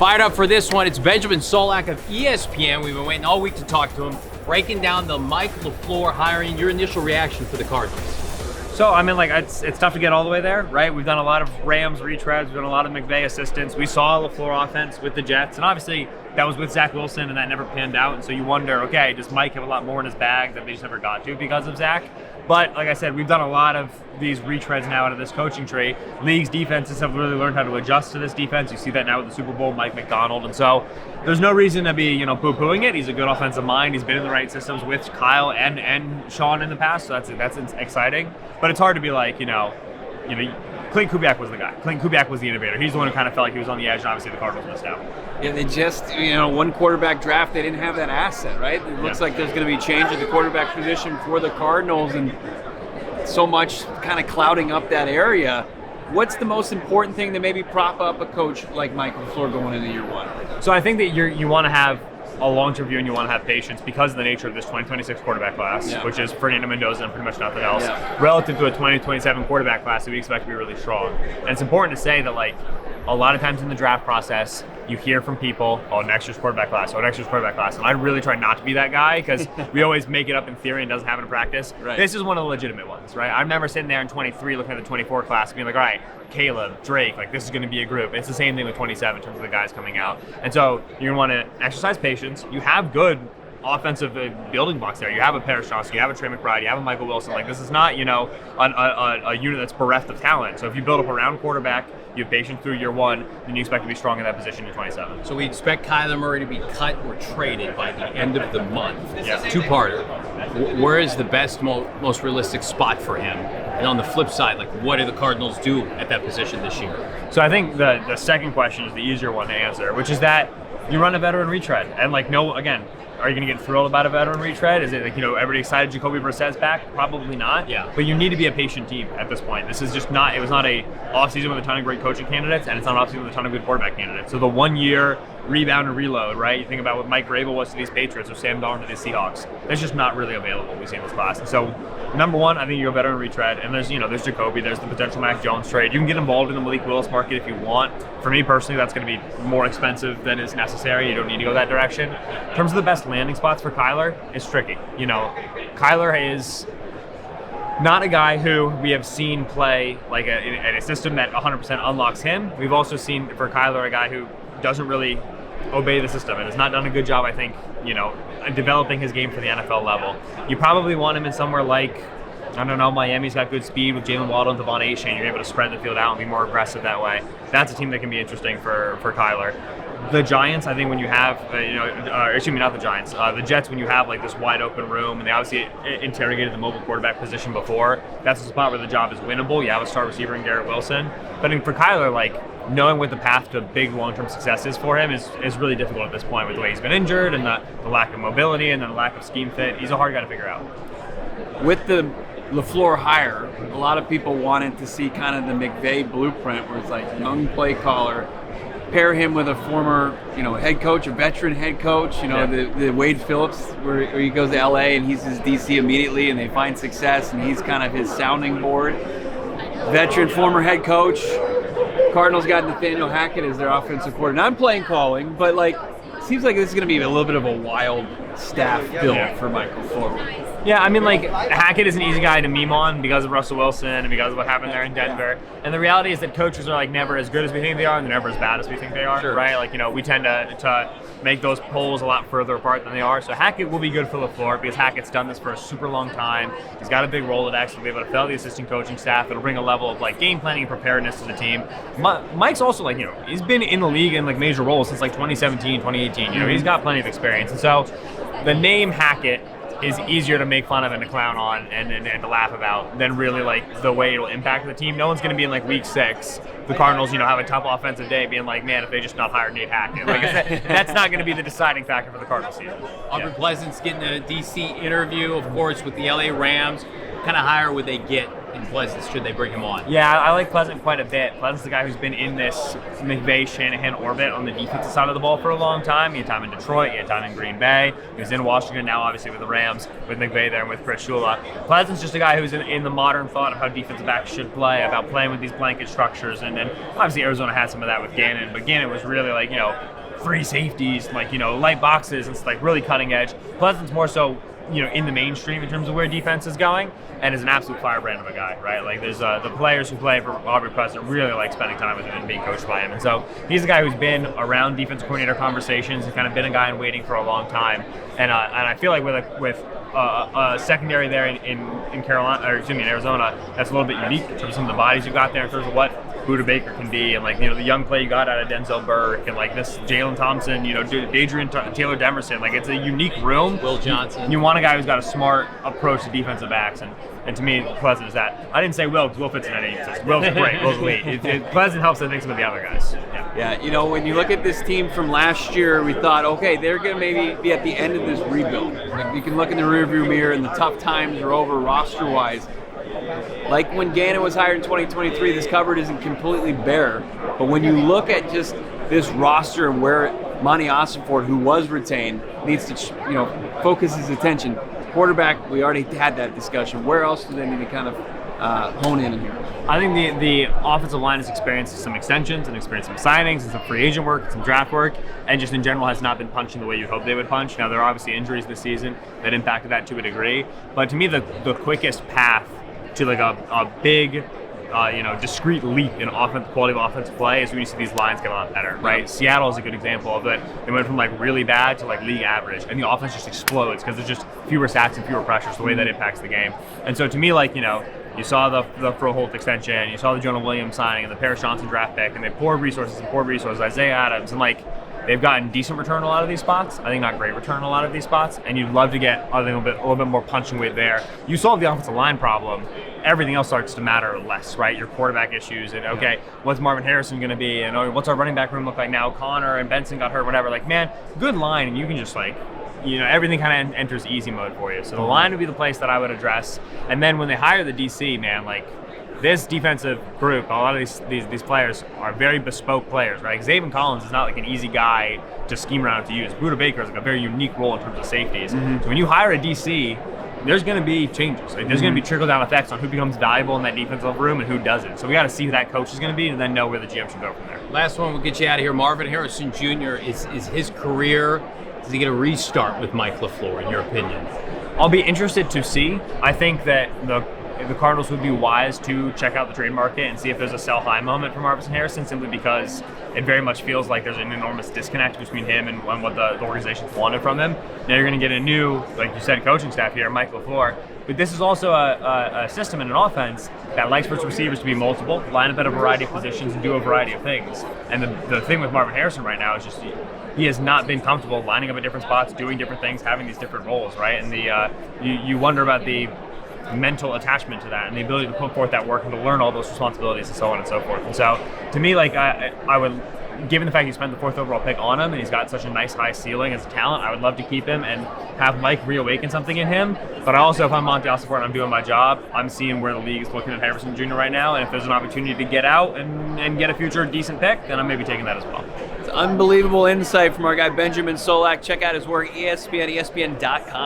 Fired up for this one. It's Benjamin Solak of ESPN. We've been waiting all week to talk to him, breaking down the Mike LaFleur hiring. Your initial reaction for the Cardinals? So, I mean, like, it's tough to get all the way there, right? We've done a lot of Rams retreads. We've done a lot of McVay assistants. We saw LaFleur offense with the Jets, and obviously that was with Zach Wilson, and that never panned out. And so you wonder, okay, does Mike have a lot more in his bag that they just never got to because of Zach? But like I said, we've done a lot of these retreads now out of this coaching tree. League's defenses have really learned how to adjust to this defense. You see that now with the Super Bowl, Mike McDonald. And so there's no reason to be, poo-pooing it. He's a good offensive mind. He's been in the right systems with Kyle and Sean in the past, so that's exciting. But it's hard to be like, Clint Kubiak was the guy. Clint Kubiak was the innovator. He's the one who kind of felt like he was on the edge, and obviously the Cardinals missed out. Yeah, they just, one quarterback draft, they didn't have that asset, right? It looks like there's going to be change at the quarterback position for the Cardinals, and so much kind of clouding up that area. What's the most important thing to maybe prop up a coach like Mike LaFleur going into year one? So I think that you want to have a long-term view and you want to have patience because of the nature of this 2026 quarterback class, which is Fernando Mendoza and pretty much nothing else, relative to a 2027 quarterback class that we expect to be really strong. And it's important to say that, like, a lot of times in the draft process, you hear from people, next year's quarterback class, next year's quarterback class. And I really try not to be that guy because we always make it up in theory and doesn't happen in practice. Right. This is one of the legitimate ones, right? I remember sitting there in 23 looking at the 24 class and being like, all right, Caleb, Drake, like this is going to be a group. It's the same thing with 27 in terms of the guys coming out. And so you're going to want to exercise patience. You have good offensive building blocks there. You have a Paris Johnson, you have a Trey McBride, you have a Michael Wilson. Like, this is not, a unit that's bereft of talent. So if you build up around quarterback, you have patience through year one, then you expect to be strong in that position in 27. So we expect Kyler Murray to be cut or traded by the end of the month. Yeah. Two-parter. Where is the best, most realistic spot for him? And on the flip side, like, what do the Cardinals do at that position this year? So I think the second question is the easier one to answer, which is that you run a veteran retread. And, are you going to get thrilled about a veteran retread? Is it everybody excited Jacoby Brissett's back? Probably not. Yeah. But you need to be a patient team at this point. This is just not, it was not a offseason with a ton of great coaching candidates, and it's not an offseason with a ton of good quarterback candidates. So the 1 year rebound and reload, right? You think about what Mike Vrabel was to these Patriots or Sam Darnold to these Seahawks. That's just not really available, we see in this class. And so, number one, I think you're a veteran retread, and there's Jacoby, there's the potential Mac Jones trade. You can get involved in the Malik Willis market if you want. For me personally, that's going to be more expensive than is necessary. You don't need to go that direction. In terms of the best landing spots for Kyler, it's tricky. Kyler is not a guy who we have seen play like in a system that 100% unlocks him. We've also seen for Kyler a guy who doesn't really obey the system and has not done a good job, I think, developing his game for the NFL level. You probably want him in somewhere like, I don't know, Miami's got good speed with Jalen Waddle and Devon Achane. You're able to spread the field out and be more aggressive that way. That's a team that can be interesting for Kyler. The Giants, I think when you have, not the Giants, the Jets, when you have like this wide open room, and they obviously interrogated the mobile quarterback position before, that's a spot where the job is winnable. You have a star receiver in Garrett Wilson. But for Kyler, knowing what the path to big long-term success is for him is really difficult at this point with the way he's been injured and the lack of mobility and the lack of scheme fit. He's a hard guy to figure out. With the LaFleur hire, a lot of people wanted to see kind of the McVay blueprint where it's like young play caller, pair him with a former, head coach, a veteran head coach, the Wade Phillips, where he goes to LA and he's his DC immediately and they find success and he's kind of his sounding board. Veteran, former head coach. Cardinals got Nathaniel Hackett as their offensive coordinator. Not playing calling, but it seems like this is going to be a little bit of a wild staff build for Michael LaFleur. Yeah, Hackett is an easy guy to meme on because of Russell Wilson and because of what happened there in Denver. And the reality is that coaches are never as good as we think they are, and they're never as bad as we think they are, right? We tend to make those polls a lot further apart than they are. So Hackett will be good for LaFleur because Hackett's done this for a super long time. He's got a big Rolodex. He'll be able to fill the assistant coaching staff. It'll bring a level of game planning and preparedness to the team. Mike's also he's been in the league in major roles since 2017, 2018. He's got plenty of experience. And so the name Hackett is easier to make fun of and to clown on and to laugh about than really the way it'll impact the team. No one's going to be in week 6. The Cardinals, have a tough offensive day being man, if they just not hired Nate Hackett. That's not going to be the deciding factor for the Cardinals season. Aubrey Pleasant's getting a DC interview, of course, with the LA Rams. kind of hire would they get in Pleasant should they bring him on? Yeah, I like Pleasant quite a bit. Pleasant's the guy who's been in this McVay-Shanahan orbit on the defensive side of the ball for a long time. He had time in Detroit, he had time in Green Bay, he was in Washington, now obviously with the Rams, with McVay there and with Chris Shula. Pleasant's just a guy who's in the modern thought of how defensive backs should play, about playing with these blanket structures, and obviously Arizona had some of that with Gannon, but Gannon was really like, 3 safeties, like, light boxes, and it's like really cutting edge. Pleasant's more so, in the mainstream in terms of where defense is going, and is an absolute firebrand of a guy, right? Like, there's the players who play for Aubrey Pleasant really like spending time with him and being coached by him. And so he's a guy who's been around defensive coordinator conversations and kind of been a guy in waiting for a long time. And I feel like with a secondary there in Carolina, or excuse me, in Arizona, that's a little bit unique in terms of some of the bodies you got there, in terms of what Buda Baker can be, and the young play you got out of Denzel Burke, and like this Jalen Thompson, Adrian Taylor Demerson. Like, it's a unique room. Will Johnson. You want a guy who's got a smart approach to defensive backs, and to me, Pleasant is that. I didn't say Will, because Will fits in any system. Will's great. Will's elite. Pleasant helps, I think, some of the other guys. Yeah, when you look at this team from last year, we thought, okay, they're going to maybe be at the end of this rebuild. Like, you can look in the rearview mirror, and the tough times are over roster-wise. Like when Gannon was hired in 2023, this cupboard isn't completely bare. But when you look at just this roster and where Monty Ossenford, who was retained, needs to focus his attention. Quarterback, we already had that discussion. Where else do they need to kind of hone in here? I think the offensive line has experienced some extensions and experienced some signings and some free agent work and some draft work, and just in general has not been punching the way you hope they would punch. Now, there are obviously injuries this season that impacted that to a degree, but to me the quickest path to like a big discrete leap in quality of offensive play is when you see these lines get a lot better, right? Seattle is a good example of it. They went from like really bad to like league average, and the offense just explodes because there's just fewer sacks and fewer pressures, the way that impacts the game. And so to me, like, you saw the Froholt extension, you saw the Jonah Williams signing, and the Paris Johnson draft pick, and they poured resources, Isaiah Adams, and like, they've gotten decent return a lot of these spots. I think not great return a lot of these spots, and you'd love to get a little bit more punching weight there. You solve the offensive line problem, everything else starts to matter less, right? Your quarterback issues, and okay, what's Marvin Harrison going to be, and what's our running back room look like now? Connor and Benson got hurt, whatever. Like, man, good line, and you can just like, everything kind of enters easy mode for you. So the line would be the place that I would address, and then when they hire the DC, man, like, this defensive group, a lot of these players are very bespoke players, right? Xavier Collins is not like an easy guy to scheme around to use. Buda Baker is like a very unique role in terms of safeties. So when you hire a DC, there's going to be changes. Like, there's going to be trickle-down effects on who becomes valuable in that defensive room and who doesn't. So we got to see who that coach is going to be, and then know where the GM should go from there. Last one, we'll get you out of here. Marvin Harrison Jr. is his career. Does he get a restart with Mike LaFleur, in your opinion? I'll be interested to see. I think that the Cardinals would be wise to check out the trade market and see if there's a sell-high moment for Marvin Harrison, simply because it very much feels like there's an enormous disconnect between him and what the organization's wanted from him. Now you're going to get a new, like you said, coaching staff here, Mike LaFleur, but this is also a system and an offense that likes for its receivers to be multiple, line up at a variety of positions, and do a variety of things. And the thing with Marvin Harrison right now is just he has not been comfortable lining up at different spots, doing different things, having these different roles, right? And you wonder about the mental attachment to that and the ability to put forth that work and to learn all those responsibilities and so on and so forth. And so to me, like, I would, given the fact he spent the 4th overall pick on him and he's got such a nice high ceiling as a talent, I would love to keep him and have Mike reawaken something in him. But I also, if I'm Monty Ossenford and I'm doing my job, I'm seeing where the league is looking at Harrison Jr. right now, and if there's an opportunity to get out and get a future decent pick, then I'm maybe taking that as well. It's unbelievable insight from our guy Benjamin Solak. Check out his work, ESPN, ESPN.com.